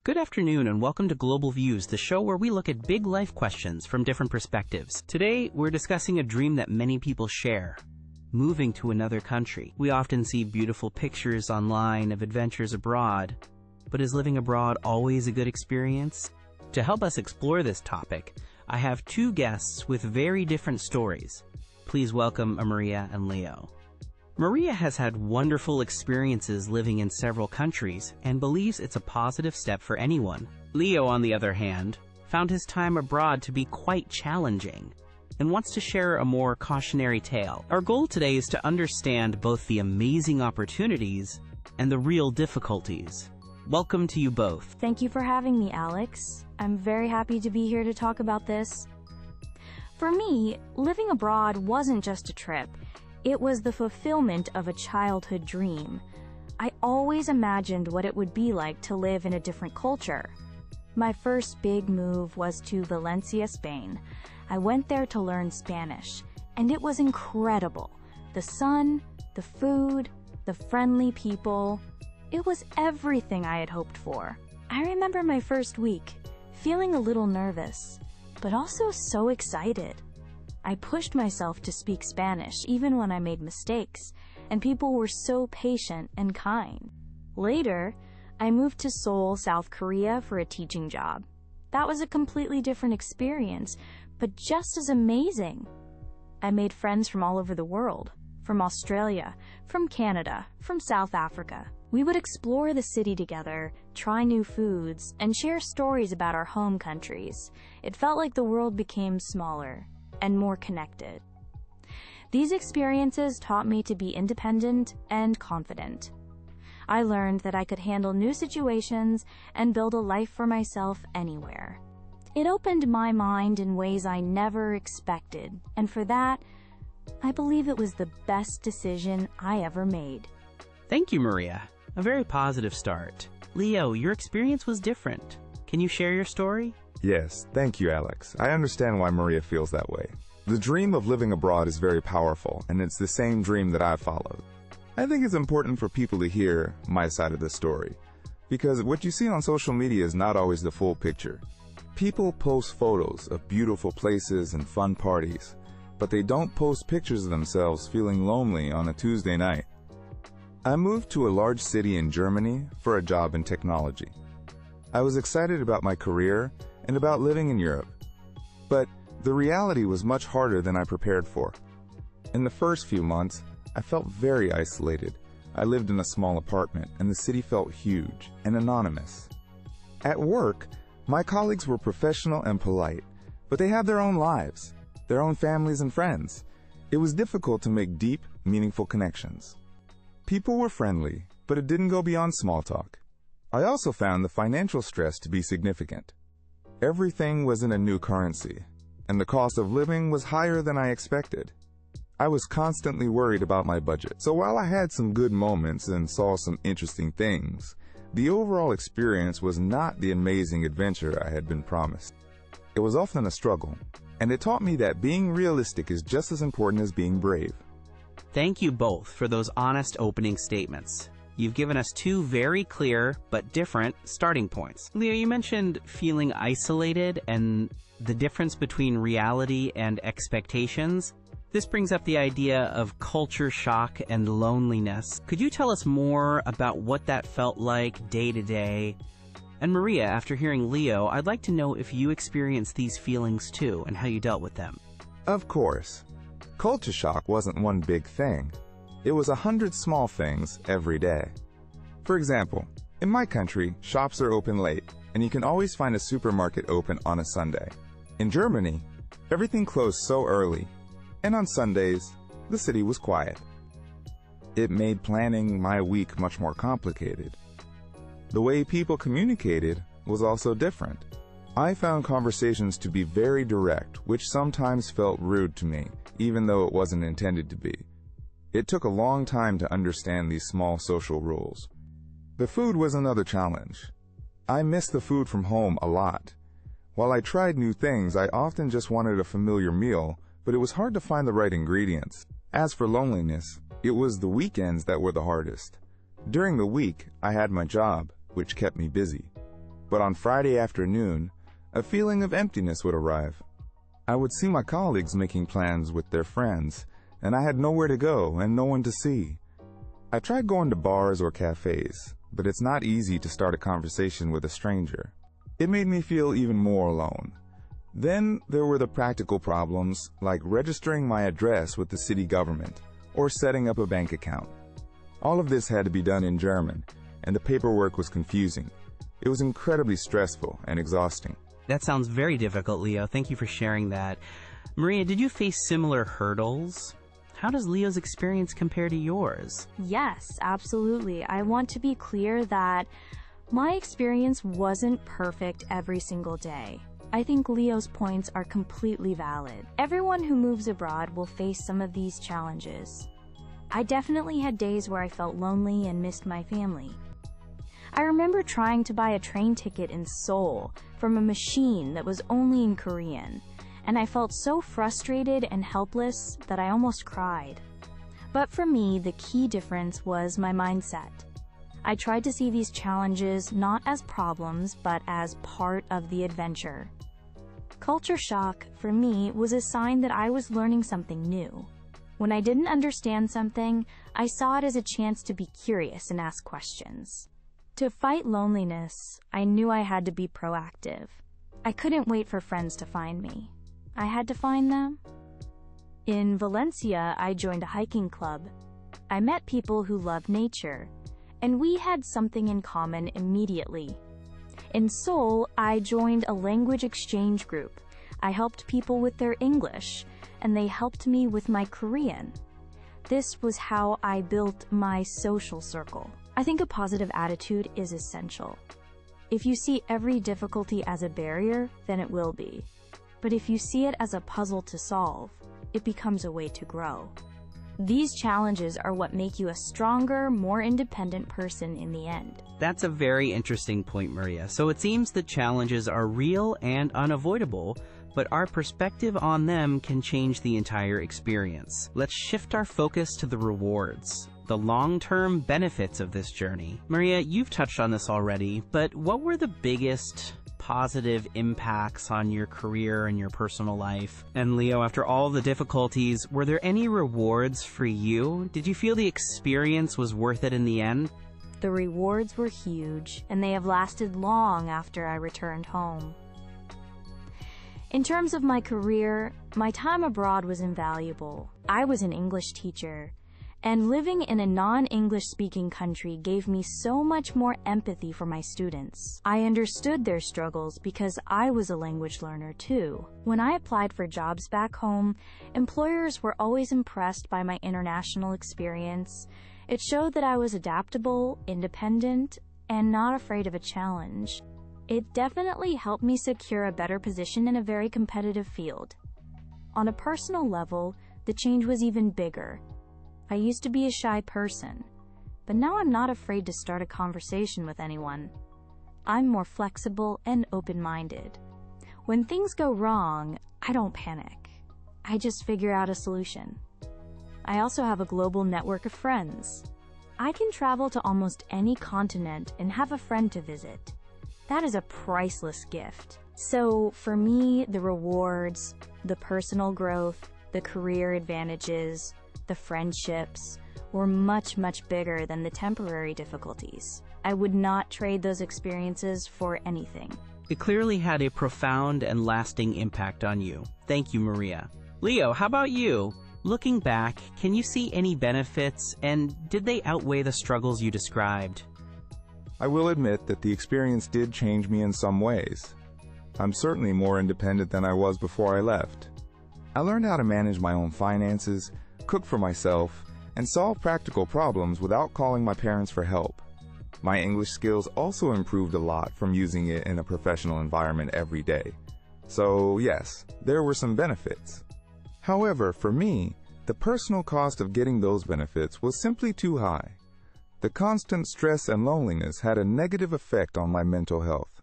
Good afternoon and welcome to Global Views, the show where we look at big life questions from different perspectives. Today, we're discussing a dream that many people share: moving to another country. We often see beautiful pictures online of adventures abroad, but is living abroad always a good experience? To help us explore this topic, I have two guests with very different stories. Please welcome Maria and Leo. Maria has had wonderful experiences living in several countries and believes it's a positive step for anyone. Leo, on the other hand, found his time abroad to be quite challenging and wants to share a more cautionary tale. Our goal today is to understand both the amazing opportunities and the real difficulties. Welcome to you both. Thank you for having me, Alex. I'm very happy to be here to talk about this. For me, living abroad wasn't just a trip. It was the fulfillment of a childhood dream. I always imagined what it would be like to live in a different culture. My first big move was to Valencia, Spain. I went there to learn Spanish, and it was incredible. The sun, the food, the friendly people. It was everything I had hoped for. I remember my first week, feeling a little nervous, but also so excited. I pushed myself to speak Spanish even when I made mistakes, and people were so patient and kind. Later, I moved to Seoul, South Korea for a teaching job. That was a completely different experience, but just as amazing. I made friends from all over the world, from Australia, from Canada, from South Africa. We would explore the city together, try new foods, and share stories about our home countries. It felt like the world became smaller and more connected. These experiences taught me to be independent and confident. I learned that I could handle new situations and build a life for myself anywhere. It opened my mind in ways I never expected, and for that, I believe it was the best decision I ever made. Thank you, Maria. A very positive start. Leo, your experience was different. Can you share your story? Yes, thank you, Alex. I understand why Maria feels that way. The dream of living abroad is very powerful, and it's the same dream that I followed. I think it's important for people to hear my side of the story, because what you see on social media is not always the full picture. People post photos of beautiful places and fun parties, but they don't post pictures of themselves feeling lonely on a Tuesday night. I moved to a large city in Germany for a job in technology. I was excited about my career and about living in Europe. But the reality was much harder than I prepared for. In the first few months, I felt very isolated. I lived in a small apartment, and the city felt huge and anonymous. At work, my colleagues were professional and polite, but they had their own lives, their own families and friends. It was difficult to make deep, meaningful connections. People were friendly, but it didn't go beyond small talk. I also found the financial stress to be significant. Everything was in a new currency, and the cost of living was higher than I expected. I was constantly worried about my budget. So while I had some good moments and saw some interesting things, the overall experience was not the amazing adventure I had been promised. It was often a struggle, and it taught me that being realistic is just as important as being brave. Thank you both for those honest opening statements. You've given us two very clear but different starting points. Leo, you mentioned feeling isolated and the difference between reality and expectations. This brings up the idea of culture shock and loneliness. Could you tell us more about what that felt like day to day? And Maria, after hearing Leo, I'd like to know if you experienced these feelings too and how you dealt with them. Of course. Culture shock wasn't one big thing. It was 100 small things every day. For example, in my country, shops are open late, and you can always find a supermarket open on a Sunday. In Germany, everything closed so early, and on Sundays, the city was quiet. It made planning my week much more complicated. The way people communicated was also different. I found conversations to be very direct, which sometimes felt rude to me, even though it wasn't intended to be. It took a long time to understand these small social rules. The food was another challenge. I missed the food from home a lot. While I tried new things, I often just wanted a familiar meal, but it was hard to find the right ingredients. As for loneliness, it was the weekends that were the hardest. During the week, I had my job, which kept me busy. But on Friday afternoon, a feeling of emptiness would arrive. I would see my colleagues making plans with their friends, and I had nowhere to go and no one to see. I tried going to bars or cafes, but it's not easy to start a conversation with a stranger. It made me feel even more alone. Then there were the practical problems, like registering my address with the city government or setting up a bank account. All of this had to be done in German, and the paperwork was confusing. It was incredibly stressful and exhausting. That sounds very difficult, Leo. Thank you for sharing that. Maria, did you face similar hurdles? How does Leo's experience compare to yours? Yes, absolutely. I want to be clear that my experience wasn't perfect every single day. I think Leo's points are completely valid. Everyone who moves abroad will face some of these challenges. I definitely had days where I felt lonely and missed my family. I remember trying to buy a train ticket in Seoul from a machine that was only in Korean, and I felt so frustrated and helpless that I almost cried. But for me, the key difference was my mindset. I tried to see these challenges not as problems, but as part of the adventure. Culture shock, for me, was a sign that I was learning something new. When I didn't understand something, I saw it as a chance to be curious and ask questions. To fight loneliness, I knew I had to be proactive. I couldn't wait for friends to find me. I had to find them. In Valencia, I joined a hiking club. I met people who loved nature, and we had something in common immediately. In Seoul, I joined a language exchange group. I helped people with their English, and they helped me with my Korean. This was how I built my social circle. I think a positive attitude is essential. If you see every difficulty as a barrier, then it will be. But if you see it as a puzzle to solve, it becomes a way to grow. These challenges are what make you a stronger, more independent person in the end. That's a very interesting point, Maria. So it seems that challenges are real and unavoidable, but our perspective on them can change the entire experience. Let's shift our focus to the rewards, the long-term benefits of this journey. Maria, you've touched on this already, but what were the biggest positive impacts on your career and your personal life? And Leo, after all the difficulties, were there any rewards for you? Did you feel the experience was worth it in the end? The rewards were huge, and they have lasted long after I returned home. In terms of my career, my time abroad was invaluable. I was an English teacher, and living in a non-English speaking country gave me so much more empathy for my students. I understood their struggles because I was a language learner too. When I applied for jobs back home, employers were always impressed by my international experience. It showed that I was adaptable, independent, and not afraid of a challenge. It definitely helped me secure a better position in a very competitive field. On a personal level, the change was even bigger. I used to be a shy person, but now I'm not afraid to start a conversation with anyone. I'm more flexible and open-minded. When things go wrong, I don't panic. I just figure out a solution. I also have a global network of friends. I can travel to almost any continent and have a friend to visit. That is a priceless gift. So for me, the rewards, the personal growth, the career advantages, the friendships were much, much bigger than the temporary difficulties. I would not trade those experiences for anything. It clearly had a profound and lasting impact on you. Thank you, Maria. Leo, how about you? Looking back, can you see any benefits, and did they outweigh the struggles you described? I will admit that the experience did change me in some ways. I'm certainly more independent than I was before I left. I learned how to manage my own finances, cook for myself, and solve practical problems without calling my parents for help. My English skills also improved a lot from using it in a professional environment every day. So yes, there were some benefits. However, for me, the personal cost of getting those benefits was simply too high. The constant stress and loneliness had a negative effect on my mental health.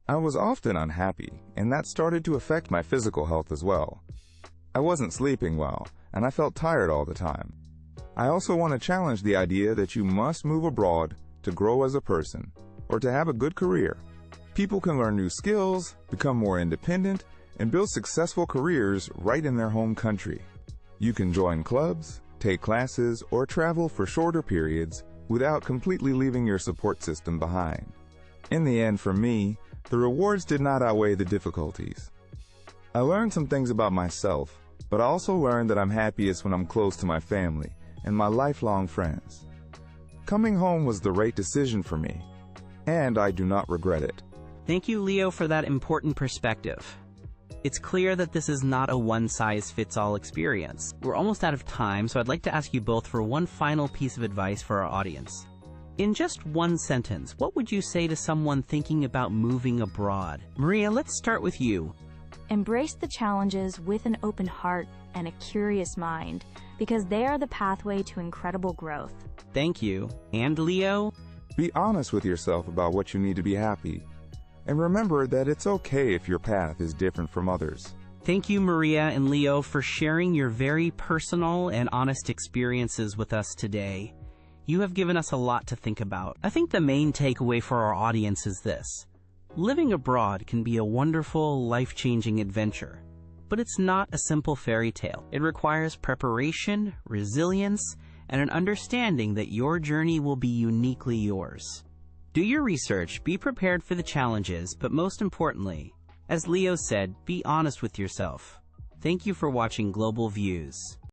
I was often unhappy, and that started to affect my physical health as well. I wasn't sleeping well, and I felt tired all the time. I also want to challenge the idea that you must move abroad to grow as a person, or to have a good career. People can learn new skills, become more independent, and build successful careers right in their home country. You can join clubs, take classes, or travel for shorter periods without completely leaving your support system behind. In the end, for me, the rewards did not outweigh the difficulties. I learned some things about myself, but I also learned that I'm happiest when I'm close to my family and my lifelong friends. Coming home was the right decision for me, and I do not regret it. Thank you, Leo, for that important perspective. It's clear that this is not a one-size-fits-all experience. We're almost out of time, so I'd like to ask you both for one final piece of advice for our audience. In just one sentence, what would you say to someone thinking about moving abroad? Maria, let's start with you. Embrace the challenges with an open heart and a curious mind, because they are the pathway to incredible growth. Thank you. And Leo? Be honest with yourself about what you need to be happy. And remember that it's okay if your path is different from others. Thank you, Maria and Leo, for sharing your very personal and honest experiences with us today. You have given us a lot to think about. I think the main takeaway for our audience is this. Living abroad can be a wonderful, life-changing adventure, but it's not a simple fairy tale. It requires preparation, resilience, and an understanding that your journey will be uniquely yours. Do your research, be prepared for the challenges, but most importantly, as Leo said, be honest with yourself. Thank you for watching Global Views.